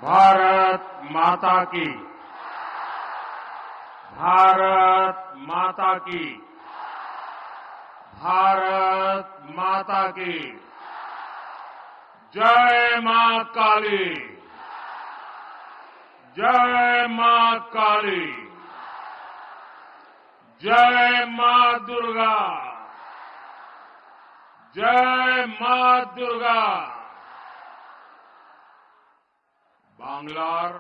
भारत माता की। भारत माता की। भारत माता की। जय मां काली। जय मां काली। जय मां दुर्गा। जय मां दुर्गा। बांग्लार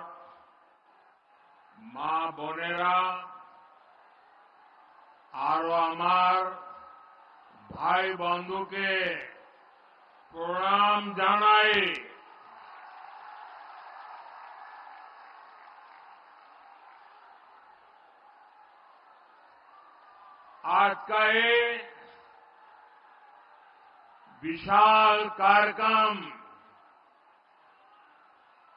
मां बोनेरा आरो आमार भाई बंधु के प्रणाम जानाई। आज का ये विशाल कार्यक्रम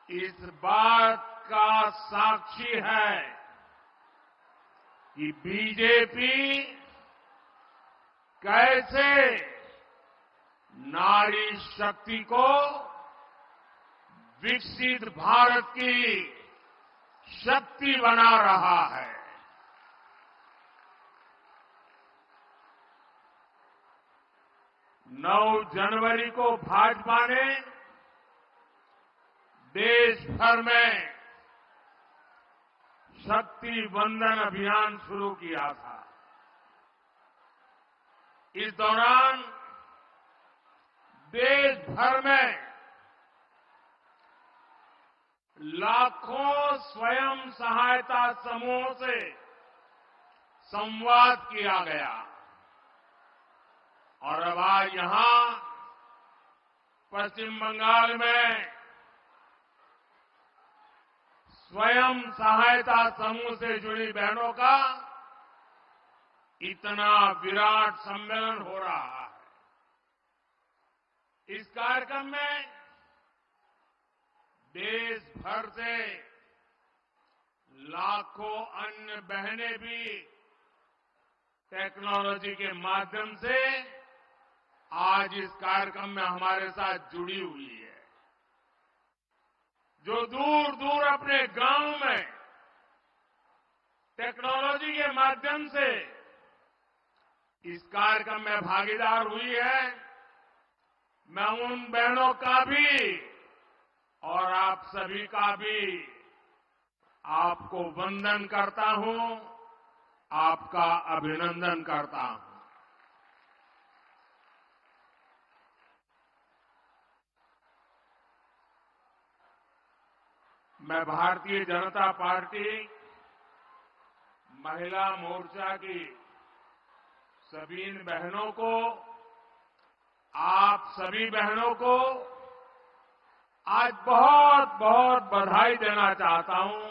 इस बात का साक्षी है कि बीजेपी कैसे नारी शक्ति को विकसित भारत की शक्ति बना रहा है। 9 जनवरी को भाजपा ने देश भर में शक्ति वंदन अभियान शुरू किया था। इस दौरान देश भर में लाखों स्वयं सहायता समूहों से संवाद किया गया और अब आज यहां पश्चिम बंगाल में स्वयं सहायता समूह से जुड़ी बहनों का इतना विराट सम्मेलन हो रहा है। इस कार्यक्रम में देश भर से लाखों अन्य बहनें भी टेक्नोलॉजी के माध्यम से आज इस कार्यक्रम में हमारे साथ जुड़ी हुई है। जो दूर दूर अपने गांव में टेक्नोलॉजी के माध्यम से इस कार्यक्रम में भागीदार हुई है, मैं उन बहनों का भी और आप सभी का भी आपको वंदन करता हूं, आपका अभिनंदन करता हूं। मैं भारतीय जनता पार्टी महिला मोर्चा की सभी इन बहनों को, आप सभी बहनों को आज बहुत बहुत बधाई देना चाहता हूं,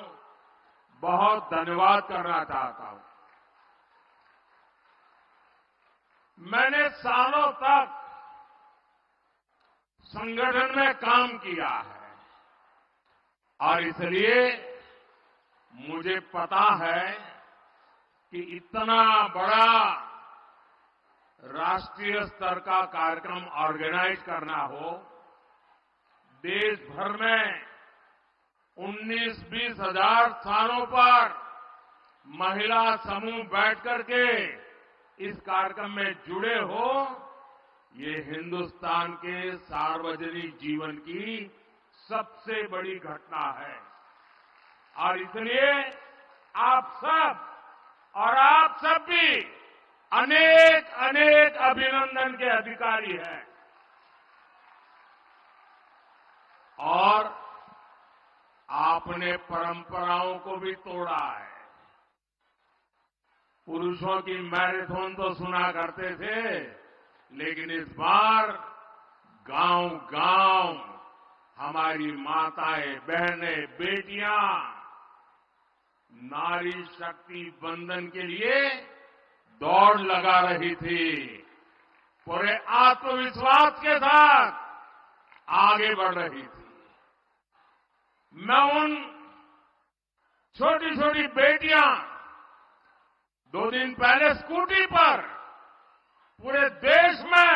बहुत धन्यवाद करना चाहता हूं। मैंने सालों तक संगठन में काम किया है और इसलिए मुझे पता है कि इतना बड़ा राष्ट्रीय स्तर का कार्यक्रम ऑर्गेनाइज करना हो, देश भर में 19-20 हजार स्थानों पर महिला समूह बैठ करके इस कार्यक्रम में जुड़े हो, ये हिंदुस्तान के सार्वजनिक जीवन की सबसे बड़ी घटना है। और इसलिए आप सब और आप सब भी अनेक अनेक अभिनंदन के अधिकारी हैं। और आपने परंपराओं को भी तोड़ा है। पुरुषों की मैराथन तो सुना करते थे, लेकिन इस बार गांव-गांव हमारी माताएं, बहनें, बेटियां नारी शक्ति वंदन के लिए दौड़ लगा रही थी। पूरे आत्मविश्वास के साथ आगे बढ़ रही थी। मैं उन छोटी छोटी बेटियां 2 दिन पहले स्कूटी पर पूरे देश में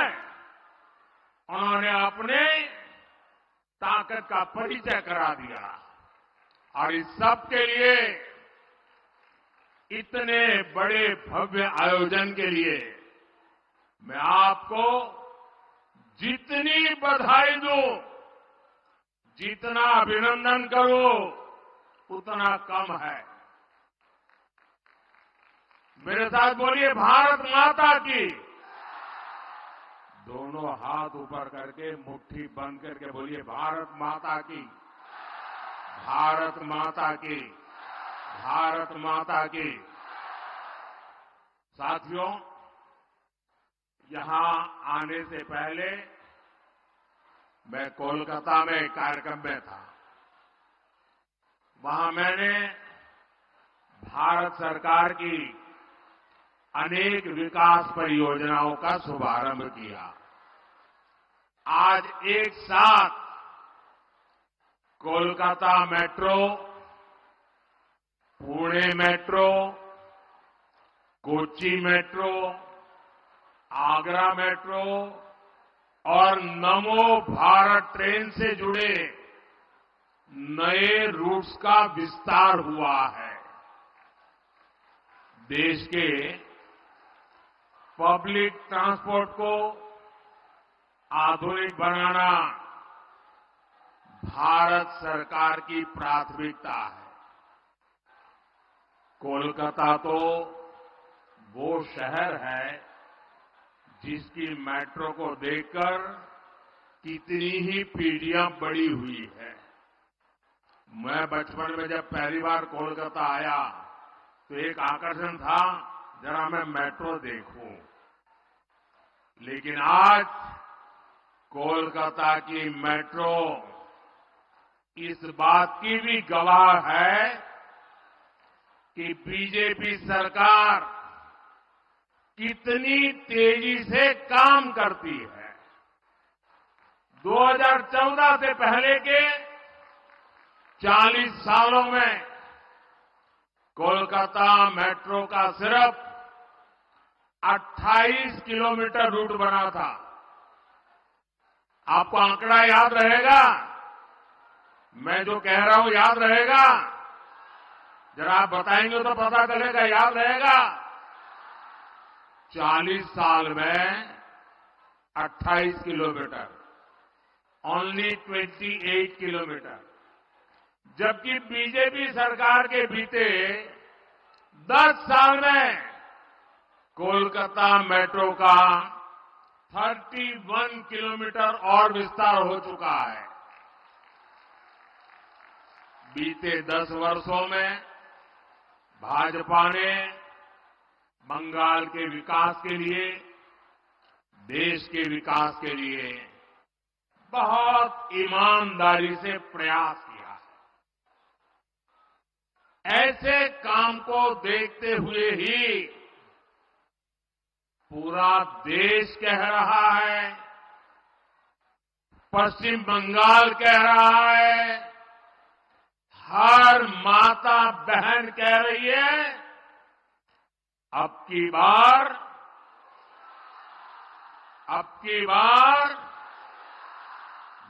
उन्होंने अपने ताकत का परिचय करा दिया। और इस सब के लिए, इतने बड़े भव्य आयोजन के लिए मैं आपको जितनी बधाई दूं, जितना अभिनंदन करूं, उतना कम है। मेरे साथ बोलिए, भारत माता की। दोनों हाथ ऊपर करके मुट्ठी बंद करके बोलिए, भारत माता की, भारत माता की, भारत माता की। साथियों, यहां आने से पहले मैं कोलकाता में एक कार्यक्रम में था। वहां मैंने भारत सरकार की अनेक विकास परियोजनाओं का शुभारंभ किया। आज एक साथ Kolkata metro, Pune metro, Kochi metro, Agra metro और नमो भारत ट्रेन से जुड़े नए रूट्स का विस्तार हुआ है। देश के पब्लिक ट्रांसपोर्ट को आधुनिक बनाना भारत सरकार की प्राथमिकता है। कोलकाता तो वो शहर है जिसकी मेट्रो को देखकर कितनी ही पीढ़ियां बड़ी हुई है। मैं बचपन में जब पहली बार कोलकाता आया तो एक आकर्षण था, जरा मैं मेट्रो देखूं। लेकिन आज कोलकाता की मेट्रो इस बात की भी गवाह है कि बीजेपी सरकार कितनी तेजी से काम करती है। 2014 से पहले के 40 सालों में कोलकाता मेट्रो का सिर्फ 28 किलोमीटर रूट बना था। आपको आंकड़ा याद रहेगा? मैं जो कह रहा हूं याद रहेगा? जरा आप बताएंगे तो पता चलेगा, याद रहेगा? 40 साल में 28 किलोमीटर, ओनली 28 किलोमीटर। जबकि बीजेपी सरकार के बीते 10 साल में कोलकाता मेट्रो का 31 किलोमीटर और विस्तार हो चुका है। बीते 10 वर्षों में भाजपा ने बंगाल के विकास के लिए, देश के विकास के लिए बहुत ईमानदारी से प्रयास किया है। ऐसे काम को देखते हुए ही पूरा देश कह रहा है, पश्चिम बंगाल कह रहा है, हर माता बहन कह रही है, अब की बार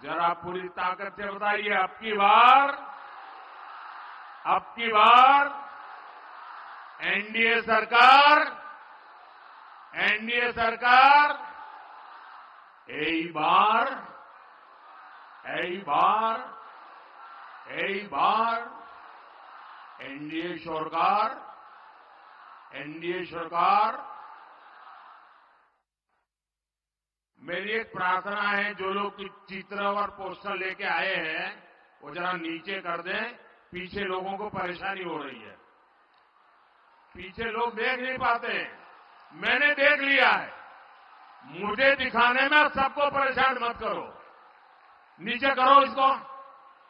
जरा पूरी ताकत से बताइए, अब की बार एनडीए सरकार, यही बार एनडीए सरकार। मेरी एक प्रार्थना है, जो लोग चित्र और पोस्टर लेके आए हैं वो जरा नीचे कर दें, पीछे लोगों को परेशानी हो रही है। पीछे लोग देख नहीं पाते। मैंने देख लिया है, मुझे दिखाने में सबको परेशान मत करो। नीचे करो इसको।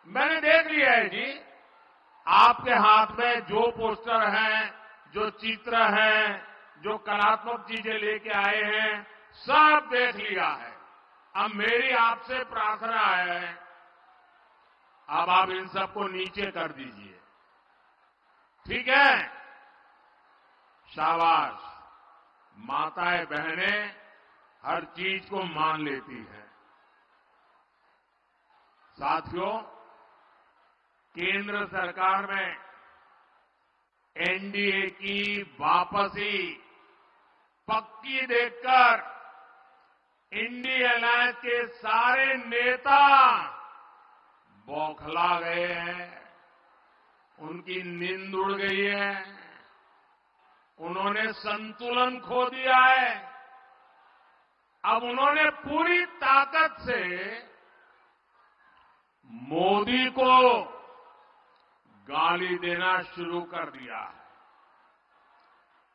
मैंने देख लिया है जी, आपके हाथ में जो पोस्टर हैं, जो चित्र हैं, जो कलात्मक चीजें लेके आए हैं, सब देख लिया है। अब मेरी आपसे प्रार्थना है, अब आप इन सबको नीचे कर दीजिए, ठीक है? शाबाश। माताएं बहनें हर चीज को मान लेती हैं। साथियों, केंद्र सरकार में एनडीए की वापसी पक्की देखकर इंडिया अलायंस के सारे नेता बौखला गए हैं, उनकी नींद उड़ गई है, उन्होंने संतुलन खो दिया है। अब उन्होंने पूरी ताकत से मोदी को गाली देना शुरू कर दिया है।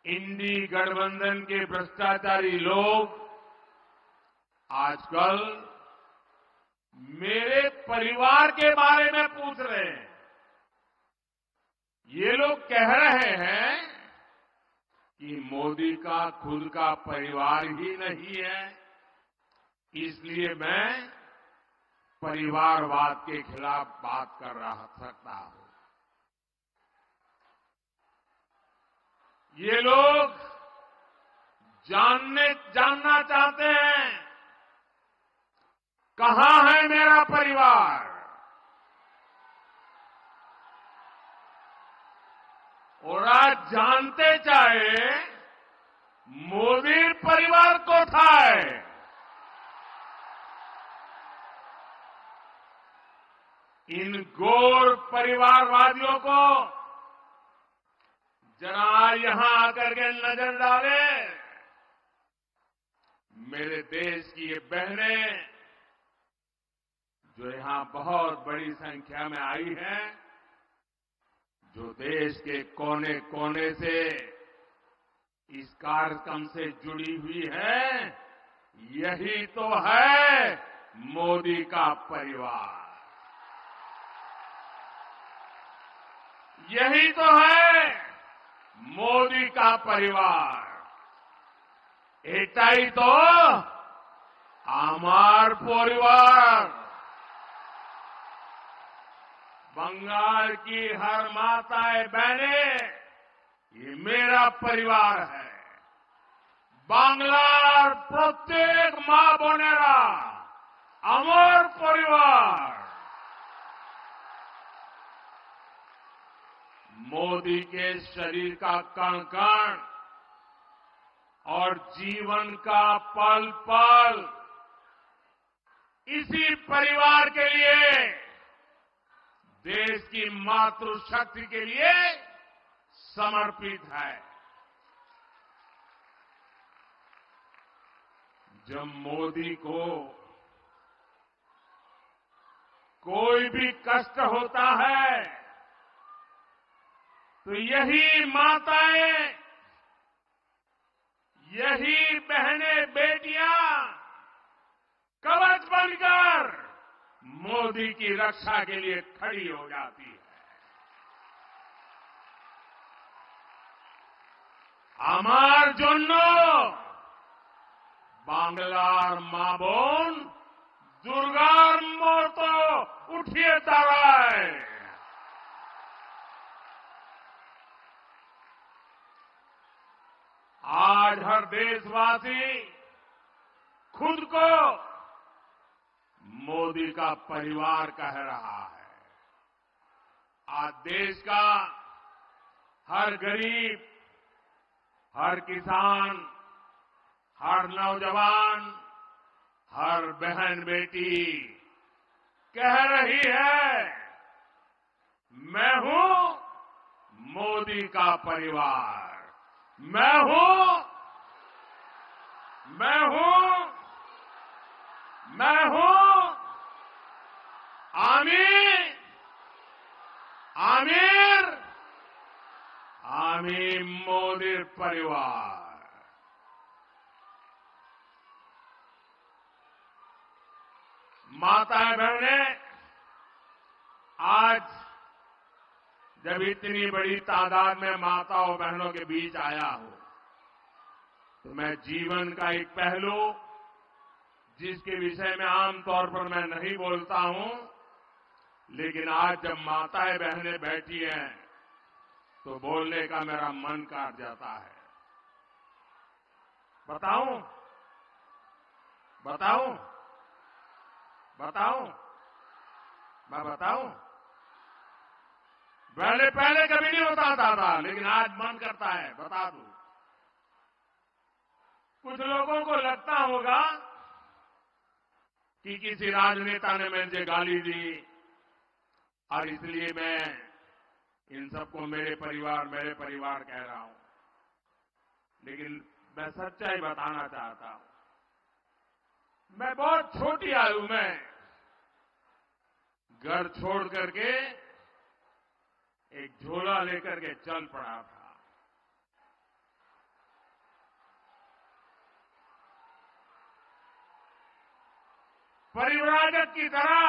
इंडी गठबंधन के भ्रष्टाचारी लोग आजकल मेरे परिवार के बारे में पूछ रहे हैं। ये लोग कह रहे हैं कि मोदी का खुद का परिवार ही नहीं है, इसलिए मैं परिवारवाद के खिलाफ बात कर सकता हूं। ये लोग जानना चाहते हैं कहां है मेरा परिवार। और आज जानते चाहे मोदी परिवार को था। इन घोर परिवारवादियों को जरा यहां आकर के नजर डाले। मेरे देश की ये बहनें जो यहां बहुत बड़ी संख्या में आई हैं, जो देश के कोने कोने से इस कार्यक्रम से जुड़ी हुई है, यही तो है मोदी का परिवार। यही तो है मोदी का परिवार। एटाई तो आमार परिवार। बंगाल की हर माताएं बहनें, ये मेरा परिवार है। बांग्लार प्रत्येक मां बोनेरा আমার परिवार। मोदी के शरीर का कण कण और जीवन का पल पल इसी परिवार के लिए, देश की मातृशक्ति के लिए समर्पित है। जब मोदी को कोई भी कष्ट होता है तो यही माताएं, यही बहनें बेटियां कवच बनकर मोदी की रक्षा के लिए खड़ी हो जाती है। আমার জন্য বাংলার মা বোন দুর্গার মতো উঠিয়ে দাঁড়ায়। आज हर देशवासी खुद को मोदी का परिवार कह रहा है। आज देश का हर गरीब, हर किसान, हर नौजवान, हर बहन बेटी कह रही है, मैं हूं मोदी का परिवार। मैं हूं, मैं हूं, मैं हूं आमीर, आमीर, आमीर मोदी परिवार। माताएं बहनें, आज जब इतनी बड़ी तादाद में माताओं बहनों के बीच आया हूं, तो मैं जीवन का एक पहलू जिसके विषय में आमतौर पर मैं नहीं बोलता हूं, लेकिन आज जब माताएं बहनें बैठी हैं तो बोलने का मेरा मन काट जाता है। बताऊं? बताऊं? बताऊं? मैं बताऊं? पहले पहले कभी नहीं बताता था, लेकिन आज मन करता है बता दूं। कुछ लोगों को लगता होगा कि किसी राजनेता ने मुझे गाली दी और इसलिए मैं इन सबको मेरे परिवार कह रहा हूं। लेकिन मैं सच्चाई बताना चाहता हूं। मैं बहुत छोटी आयु में घर छोड़ करके एक झोला लेकर के चल पड़ा था। परिव्राजक की तरह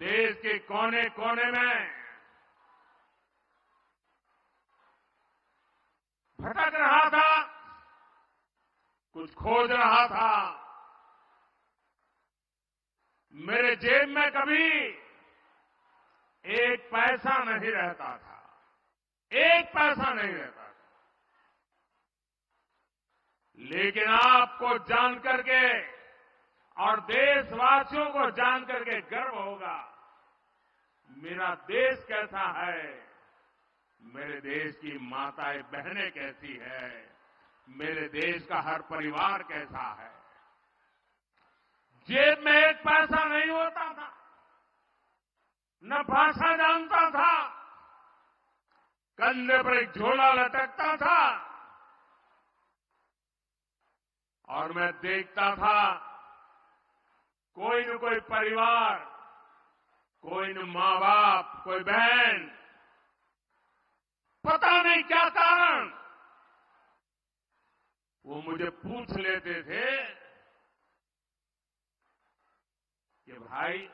देश के कोने कोने में भटक रहा था, कुछ खोज रहा था। मेरे जेब में कभी एक पैसा नहीं रहता था, एक पैसा नहीं रहता था। लेकिन आपको जान करके और देशवासियों को जान करके गर्व होगा, मेरा देश कैसा है, मेरे देश की माताएं बहनें कैसी है, मेरे देश का हर परिवार कैसा है। जेब में एक पैसा नहीं होता था, न भाषा जानता था, कंधे पर एक झोला लटकता था और मैं देखता था कोई न कोई परिवार, कोई न माँ बाप, कोई बहन, पता नहीं क्या कारण, वो मुझे पूछ लेते थे कि भाई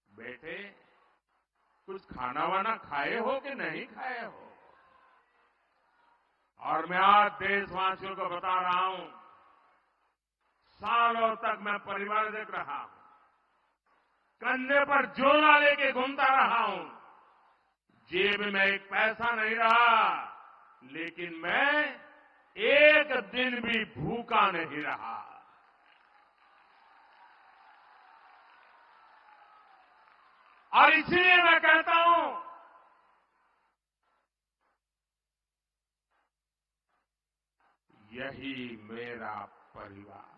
बेटे कुछ खाना वाना खाए हो कि नहीं खाए हो। और मैं आज देशवासियों को बता रहा हूं, सालों तक मैं परिवारजक रहा हूं, कंधे पर झोला लेके घूमता रहा हूं, जेब में एक पैसा नहीं रहा, लेकिन मैं एक दिन भी भूखा नहीं रहा। और इसलिए मैं कहता हूं, यही मेरा परिवार।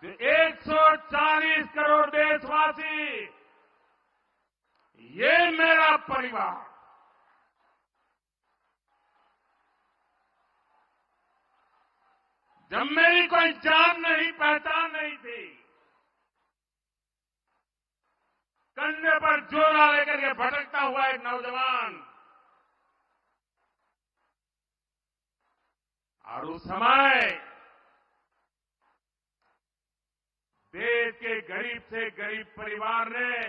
140 करोड़ देशवासी, ये मेरा परिवार। जब मेरी कोई जान नहीं, पहचान नहीं थी, कंधे पर झोला लेकर के भटकता हुआ एक नौजवान, और उस समय देश के गरीब से गरीब परिवार ने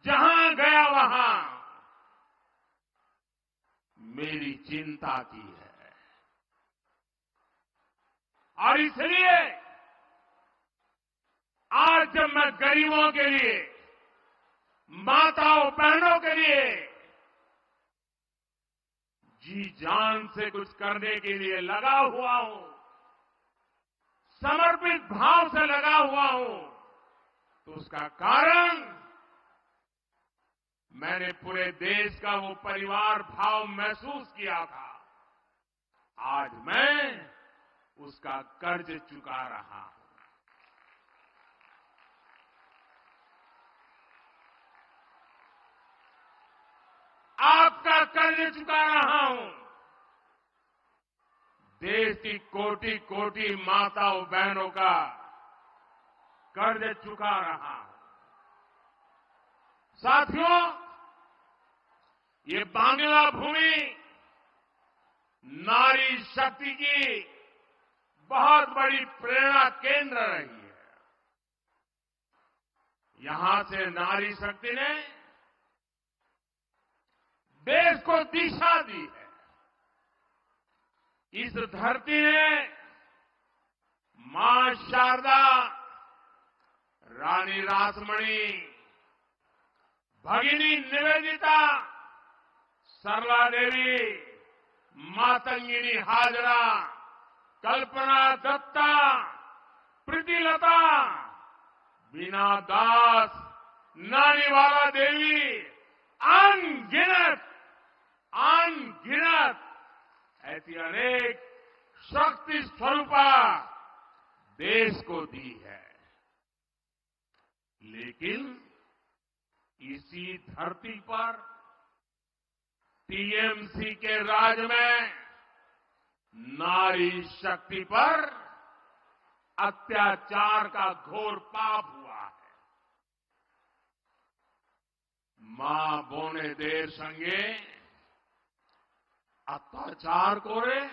जहां गया वहां मेरी चिंता की है। और इसलिए आज जब मैं गरीबों के लिए, माताओं बहनों के लिए जी जान से कुछ करने के लिए लगा हुआ हूं, समर्पित भाव से लगा हुआ हूं, तो उसका कारण मैंने पूरे देश का वो परिवार भाव महसूस किया था। आज मैं उसका कर्ज चुका रहा हूं। आपका कर्ज चुका रहा हूं। देश की कोटि कोटि माताओं बहनों का कर्ज चुका रहा हूं। साथियों, ये बांग्ला भूमि नारी शक्ति की बहुत बड़ी प्रेरणा केंद्र रही है। यहां से नारी शक्ति ने देश को दिशा दी है। इस धरती ने मां शारदा, रानी रासमणी, भगिनी निवेदिता, सरला देवी, मातंगिनी हाजरा, कल्पना दत्ता, प्रीतिलता, बीना दास, नानीवाला देवी, अनगिनत ऐसी अनेक शक्ति स्वरूपा देश को दी है। लेकिन इसी धरती पर टीएमसी के राज में नारी शक्ति पर अत्याचार का घोर पाप हुआ है। मां बोने देर संगे अत्याचार कोरे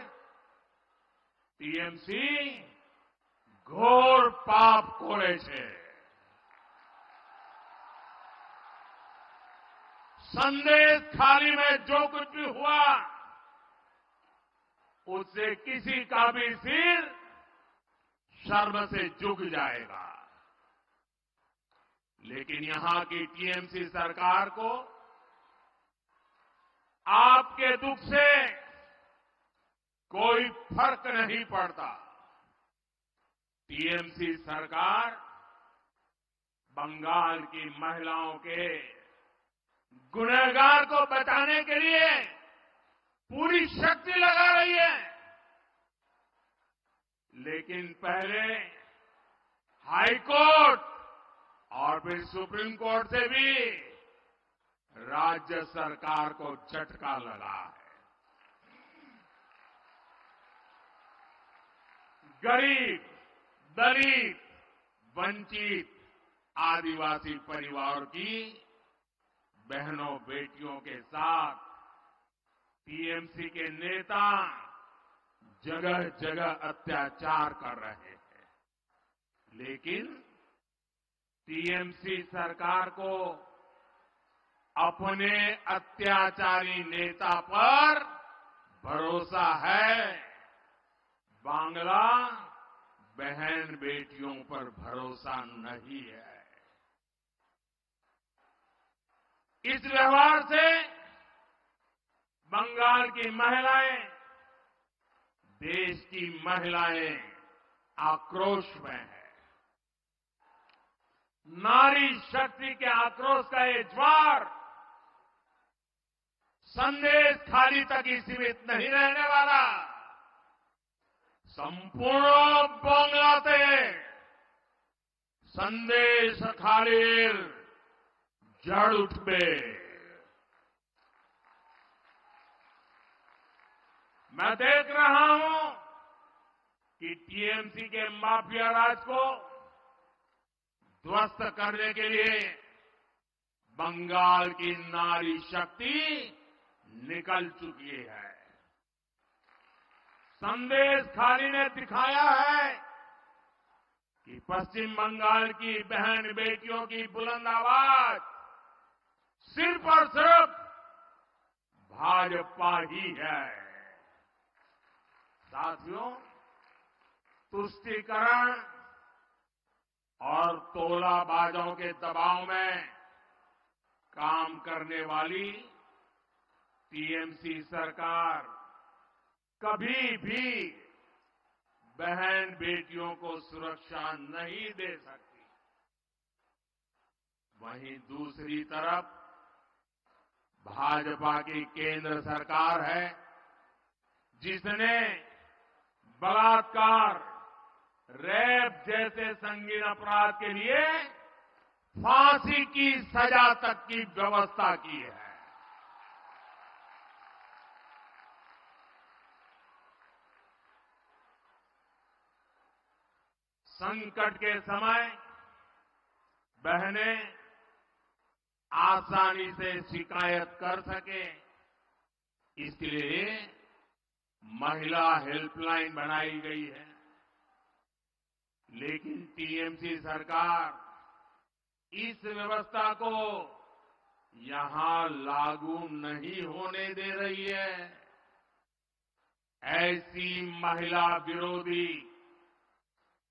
टीएमसी घोर पाप कोरे छे। संदेश खाली में जो कुछ भी हुआ उससे किसी का भी सिर शर्म से झुक जाएगा। लेकिन यहां की टीएमसी सरकार को आपके दुख से कोई फर्क नहीं पड़ता। टीएमसी सरकार बंगाल की महिलाओं के गुनहगार को बचाने के लिए पूरी शक्ति लगा रही है। लेकिन पहले हाई कोर्ट और फिर सुप्रीम कोर्ट से भी राज्य सरकार को झटका लगा है। गरीब, दलित, वंचित, आदिवासी परिवार की बहनों बेटियों के साथ टीएमसी के नेता जगह जगह अत्याचार कर रहे हैं। लेकिन टीएमसी सरकार को अपने अत्याचारी नेता पर भरोसा है, बांग्ला बहन बेटियों पर भरोसा नहीं है। इस व्यवहार से बंगाल की महिलाएं, देश की महिलाएं आक्रोश में है। नारी शक्ति के आक्रोश का ये ज्वार संदेश खाली तक ही सीमित नहीं रहने वाला। संपूर्ण बांग्लाते संदेश खालीर जड़ उठबे। मैं देख रहा हूं कि टीएमसी के माफिया राज को ध्वस्त करने के लिए बंगाल की नारी शक्ति निकल चुकी है। संदेश खाली ने दिखाया है कि पश्चिम बंगाल की बहन बेटियों की बुलंद आवाज सिर्फ और सिर्फ भाजपा ही है। साथियों, तुष्टीकरण और तोलाबाजों के दबाव में काम करने वाली टीएमसी सरकार कभी भी बहन बेटियों को सुरक्षा नहीं दे सकती। वहीं दूसरी तरफ भाजपा की केंद्र सरकार है जिसने बलात्कार, रेप जैसे संगीन अपराध के लिए फांसी की सजा तक की व्यवस्था की है। संकट के समय बहनें आसानी से शिकायत कर सके, इसलिए महिला हेल्पलाइन बनाई गई है। लेकिन टीएमसी सरकार इस व्यवस्था को यहां लागू नहीं होने दे रही है। ऐसी महिला विरोधी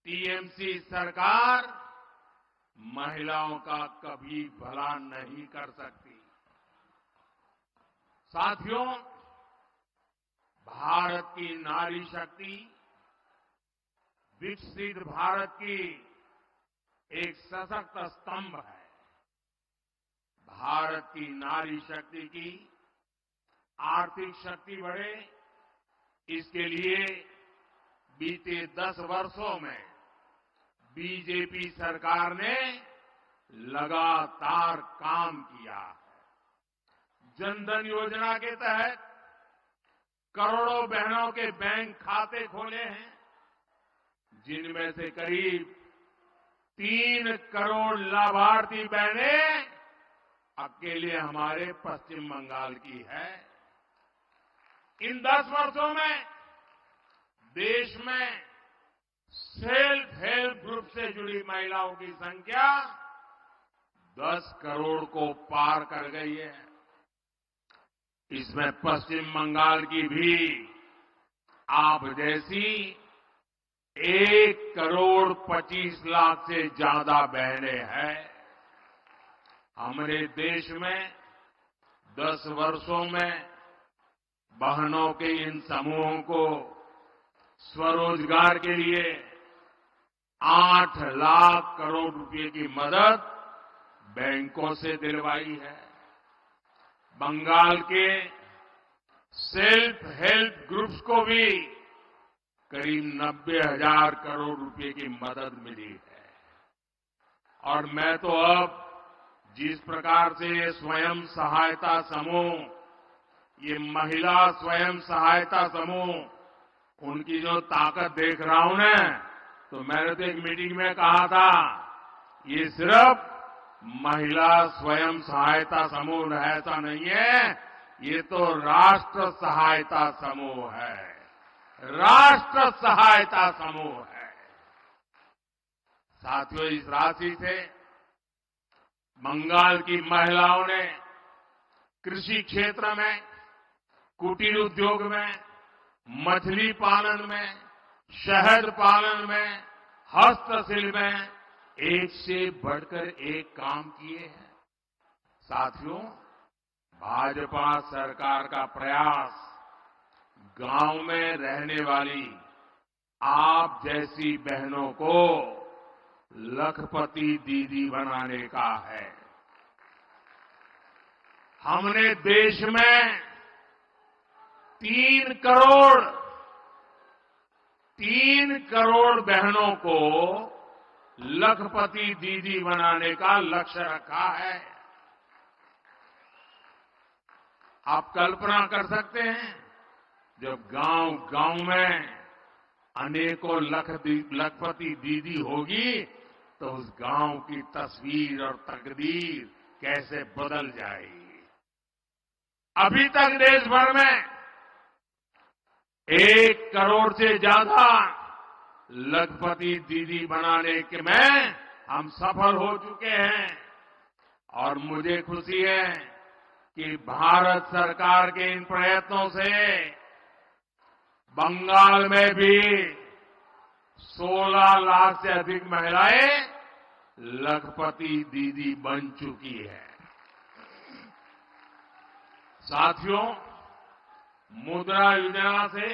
टीएमसी सरकार महिलाओं का कभी भला नहीं कर सकती। साथियों, भारत की नारी शक्ति विकसित भारत की एक सशक्त स्तंभ है। भारत की नारी शक्ति की आर्थिक शक्ति बढ़े, इसके लिए बीते 10 वर्षों में बीजेपी सरकार ने लगातार काम किया है। जनधन योजना के तहत करोड़ों बहनों के बैंक खाते खोले हैं, जिनमें से करीब 3 करोड़ लाभार्थी बहनें अकेले हमारे पश्चिम बंगाल की है। इन 10 वर्षों में देश में सेल्फ हेल्प ग्रुप से जुड़ी महिलाओं की संख्या 10 करोड़ को पार कर गई है। इसमें पश्चिम बंगाल की भी आप जैसी 1 करोड़ 25 लाख से ज्यादा बहनें हैं। हमारे देश में 10 वर्षों में बहनों के इन समूहों को स्वरोजगार के लिए 8 लाख करोड़ रुपए की मदद बैंकों से दिलवाई है। बंगाल के सेल्फ हेल्प ग्रुप्स को भी करीब 90,000 करोड़ रुपए की मदद मिली है। और मैं तो अब जिस प्रकार से स्वयं सहायता समूह, ये महिला स्वयं सहायता समूह, उनकी जो ताकत देख रहा हूं ना, तो मैंने तो एक मीटिंग में कहा था, ये सिर्फ महिला स्वयं सहायता समूह ऐसा नहीं है, ये तो राष्ट्र सहायता समूह है। राष्ट्र सहायता समूह है। साथियों, इस राशि से बंगाल की महिलाओं ने कृषि क्षेत्र में, कुटीर उद्योग में, मछली पालन में, शहद पालन में, हस्तशिल्प में एक से बढ़कर एक काम किए हैं। साथियों, भाजपा सरकार का प्रयास गांव में रहने वाली आप जैसी बहनों को लखपति दीदी बनाने का है। हमने देश में 3 करोड़ बहनों को लखपति दीदी बनाने का लक्ष्य रखा है। आप कल्पना कर सकते हैं, जब गांव में अनेकों लखपति दीदी होगी तो उस गांव की तस्वीर और तकदीर कैसे बदल जाएगी। अभी तक देश भर में 1 करोड़ से ज्यादा लखपति दीदी बनाने के में हम सफल हो चुके हैं। और मुझे खुशी है कि भारत सरकार के इन प्रयत्नों से बंगाल में भी 16 लाख से अधिक महिलाएं लखपति दीदी बन चुकी है। साथियों, मुद्रा योजना से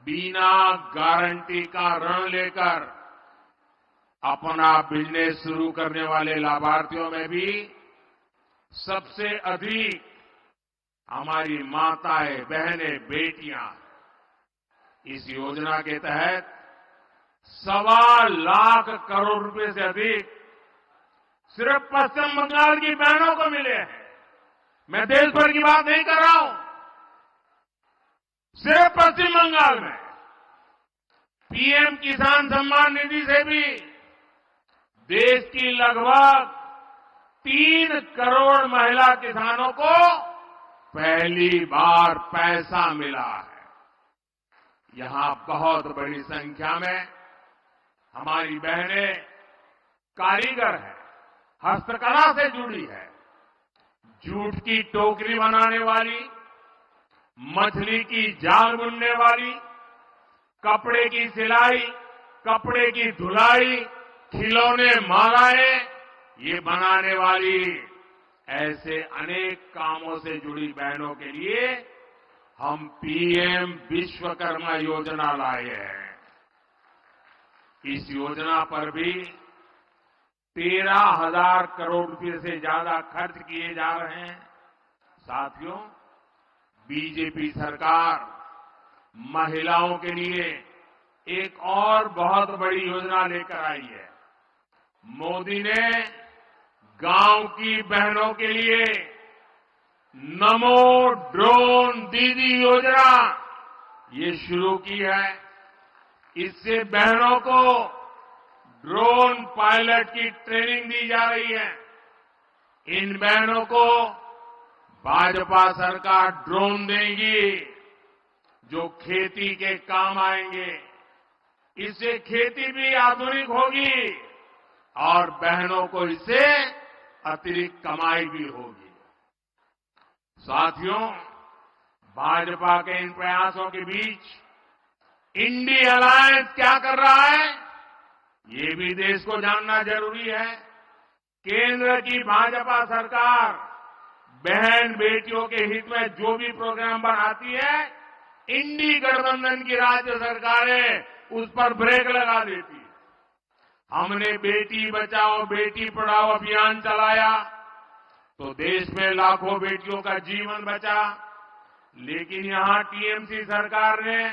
बिना गारंटी का ऋण लेकर अपना बिजनेस शुरू करने वाले लाभार्थियों में भी सबसे अधिक हमारी माताएं, बहनें, बेटियां। इस योजना के तहत 1.25 लाख करोड़ रुपए से अधिक सिर्फ पश्चिम बंगाल की बहनों को मिले हैं। मैं देश भर की बात नहीं कर रहा हूं, सिर्फ पश्चिम बंगाल में पीएम किसान सम्मान निधि से भी देश की लगभग 3 करोड़ महिला किसानों को पहली बार पैसा मिला है। यहां बहुत बड़ी संख्या में हमारी बहनें कारीगर हैं, हस्तकला से जुड़ी है। जूट की टोकरी बनाने वाली, मछली की जाल बुनने वाली, कपड़े की सिलाई, कपड़े की धुलाई, खिलौने, मालाएं ये बनाने वाली, ऐसे अनेक कामों से जुड़ी बहनों के लिए हम पीएम विश्वकर्मा योजना लाए हैं। इस योजना पर भी 13,000 करोड़ रुपए से ज्यादा खर्च किए जा रहे हैं। साथियों, बीजेपी सरकार महिलाओं के लिए एक और बहुत बड़ी योजना लेकर आई है। मोदी ने गांव की बहनों के लिए नमो ड्रोन दीदी योजना ये शुरू की है। इससे बहनों को ड्रोन पायलट की ट्रेनिंग दी जा रही है। इन बहनों को भाजपा सरकार ड्रोन देगी जो खेती के काम आएंगे। इससे खेती भी आधुनिक होगी और बहनों को इससे अतिरिक्त कमाई भी होगी। साथियों, भाजपा के इन प्रयासों के बीच इंडी अलायंस क्या कर रहा है, ये भी देश को जानना जरूरी है। केंद्र की भाजपा सरकार बहन बेटियों के हित में जो भी प्रोग्राम बनाती है, इंडी गठबंधन की राज्य सरकारें उस पर ब्रेक लगा देती है। हमने बेटी बचाओ बेटी पढ़ाओ अभियान चलाया तो देश में लाखों बेटियों का जीवन बचा। लेकिन यहां टीएमसी सरकार ने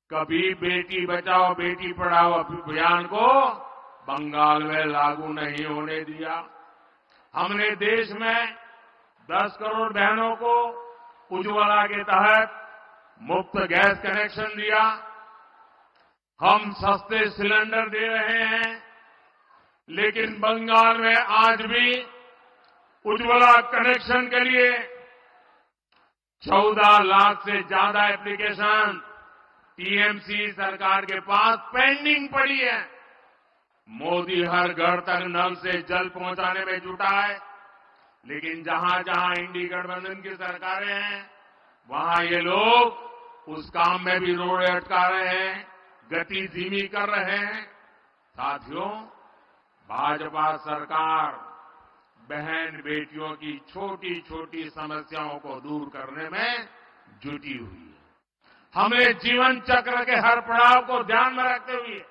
कभी बेटी बचाओ बेटी पढ़ाओ अभियान को बंगाल में लागू नहीं होने दिया। हमने देश में 10 करोड़ बहनों को उज्ज्वला के तहत मुफ्त गैस कनेक्शन दिया। हम सस्ते सिलेंडर दे रहे हैं, लेकिन बंगाल में आज भी उज्ज्वला कनेक्शन के लिए 14 लाख से ज्यादा एप्लीकेशन टीएमसी सरकार के पास पेंडिंग पड़ी है। मोदी हर घर तक नल से जल पहुंचाने में जुटा है, लेकिन जहां जहां इंडी गठबंधन की सरकारें हैं वहां ये लोग उस काम में भी रोड़े अटका रहे हैं, गति धीमी कर रहे हैं। साथियों, भाजपा सरकार बहन बेटियों की छोटी छोटी समस्याओं को दूर करने में जुटी हुई है। हमने जीवन चक्र के हर पड़ाव को ध्यान में रखते हुए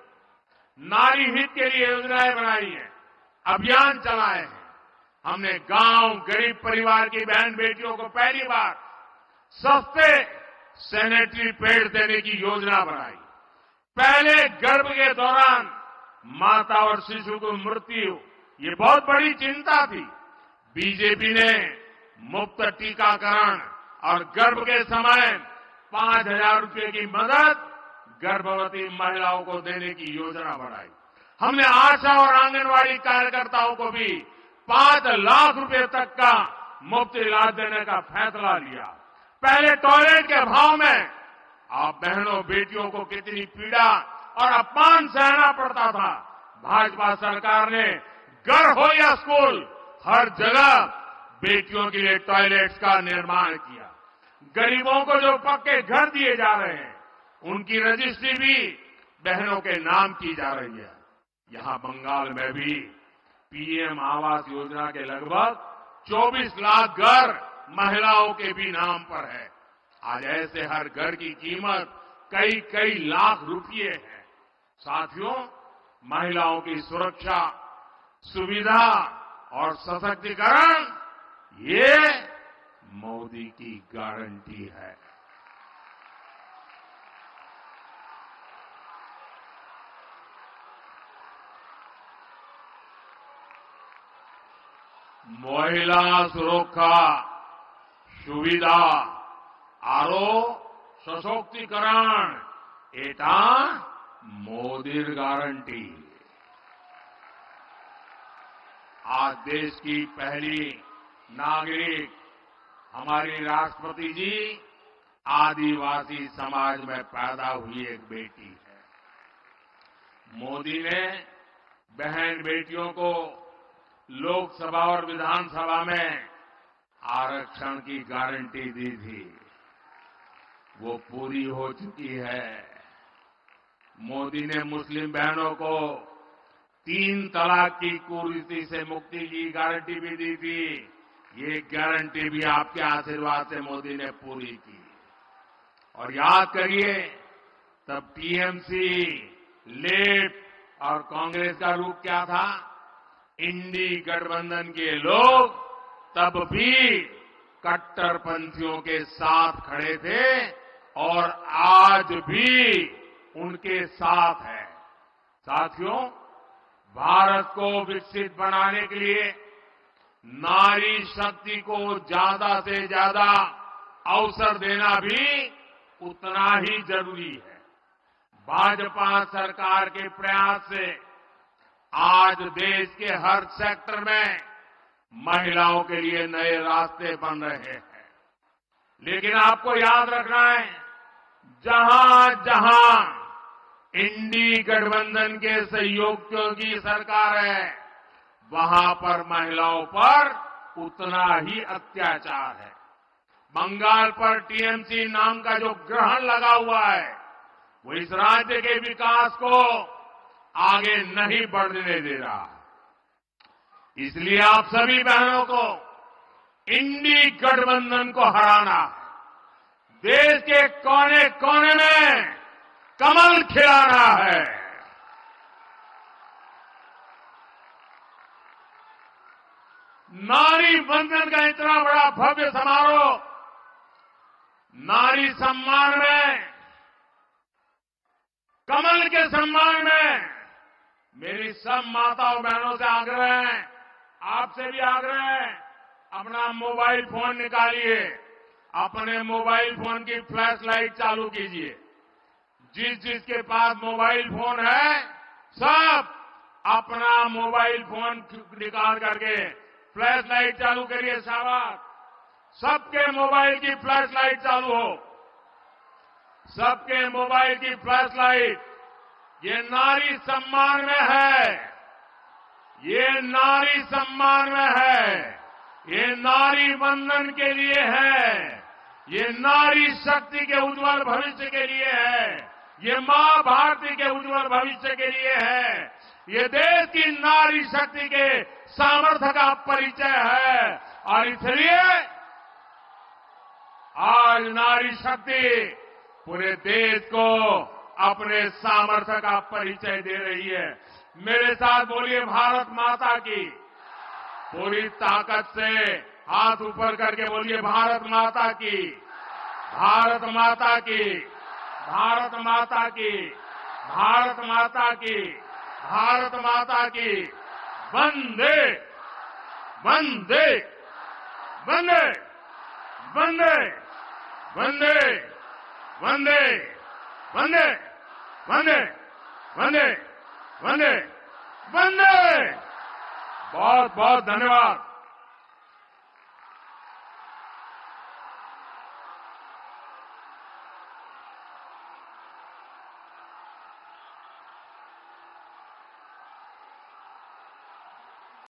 नारी हित के लिए योजनाएं बनाई हैं, अभियान चलाए हैं। हमने गांव गरीब परिवार की बहन बेटियों को पहली बार सस्ते सैनिटरी पैड देने की योजना बनाई। पहले गर्भ के दौरान माता और शिशु की मृत्यु ये बहुत बड़ी चिंता थी। बीजेपी ने मुफ्त टीकाकरण और गर्भ के समय 5,000 रुपए की मदद गर्भवती महिलाओं को देने की योजना बनाई। हमने आशा और आंगनवाड़ी कार्यकर्ताओं को भी 5 लाख रुपए तक का मुफ्त इलाज देने का फैसला लिया। पहले टॉयलेट के अभाव में आप बहनों बेटियों को कितनी पीड़ा और अपमान सहना पड़ता था। भाजपा सरकार ने घर हो या स्कूल हर जगह बेटियों के लिए टॉयलेट्स का निर्माण किया। गरीबों को जो पक्के घर दिए जा रहे हैं उनकी रजिस्ट्री भी बहनों के नाम की जा रही है। यहां बंगाल में भी पीएम आवास योजना के लगभग 24 लाख घर महिलाओं के भी नाम पर है। आज ऐसे हर घर की कीमत कई कई लाख रुपए है। साथियों, महिलाओं की सुरक्षा, सुविधा और सशक्तिकरण ये मोदी की गारंटी है। महिला सुरक्षा सुविधा आरो सशक्तिकरण एटा मोदीर गारंटी। आज देश की पहली नागरिक हमारी राष्ट्रपति जी आदिवासी समाज में पैदा हुई एक बेटी है। मोदी ने बहन बेटियों को लोकसभा और विधानसभा में आरक्षण की गारंटी दी थी, वो पूरी हो चुकी है। मोदी ने मुस्लिम बहनों को 3 तलाक की कुरीति से मुक्ति की गारंटी भी दी थी। ये गारंटी भी आपके आशीर्वाद से मोदी ने पूरी की। और याद करिए, तब टीएमसी, लेफ्ट और कांग्रेस का रूप क्या था? इंडी गठबंधन के लोग तब भी कट्टरपंथियों के साथ खड़े थे और आज भी उनके साथ है। साथियों, भारत को विकसित बनाने के लिए नारी शक्ति को ज्यादा से ज्यादा अवसर देना भी उतना ही जरूरी है। भाजपा सरकार के प्रयास से आज देश के हर सेक्टर में महिलाओं के लिए नए रास्ते बन रहे हैं। लेकिन आपको याद रखना है, जहां जहां इंडी गठबंधन के सहयोगियों की सरकार है, वहां पर महिलाओं पर उतना ही अत्याचार है। बंगाल पर टीएमसी नाम का जो ग्रहण लगा हुआ है, वो इस राज्य के विकास को आगे नहीं बढ़ने दे रहा है। इसलिए आप सभी बहनों को इंडी गठबंधन को हराना है। देश के कोने कोने में कमल खिलाना है। नारी बंधन का इतना बड़ा भव्य समारोह, नारी सम्मान में, कमल के सम्मान में मेरी सब माताओं बहनों से आग्रह है, आपसे भी आग्रह है, अपना मोबाइल फोन निकालिए, अपने मोबाइल फोन की फ्लैश लाइट चालू कीजिए। जिसके पास मोबाइल फोन है, सब अपना मोबाइल फोन निकाल करके फ्लैश लाइट चालू करिए। शाबाश, सबके मोबाइल की फ्लैश लाइट चालू हो, सबके मोबाइल की फ्लैश लाइट। ये नारी सम्मान में है, ये नारी सम्मान में है, ये नारी बंधन के लिए है, ये नारी शक्ति के उज्जवल भविष्य के लिए है, ये मां भारती के उज्जवल भविष्य के लिए है, ये देश की नारी शक्ति के सामर्थ्य का परिचय है। और इसलिए आज नारी शक्ति पूरे देश को अपने सामर्थ्य का परिचय दे रही है। मेरे साथ बोलिए भारत माता की। पूरी ताकत से हाथ ऊपर करके बोलिए भारत माता की, भारत माता की, भारत माता की, भारत माता की, भारत माता की। वंदे वंदे वंदे वंदे वंदे वंदे वंदे वंदे वंदे वंदे वंदे। बहुत बहुत धन्यवाद।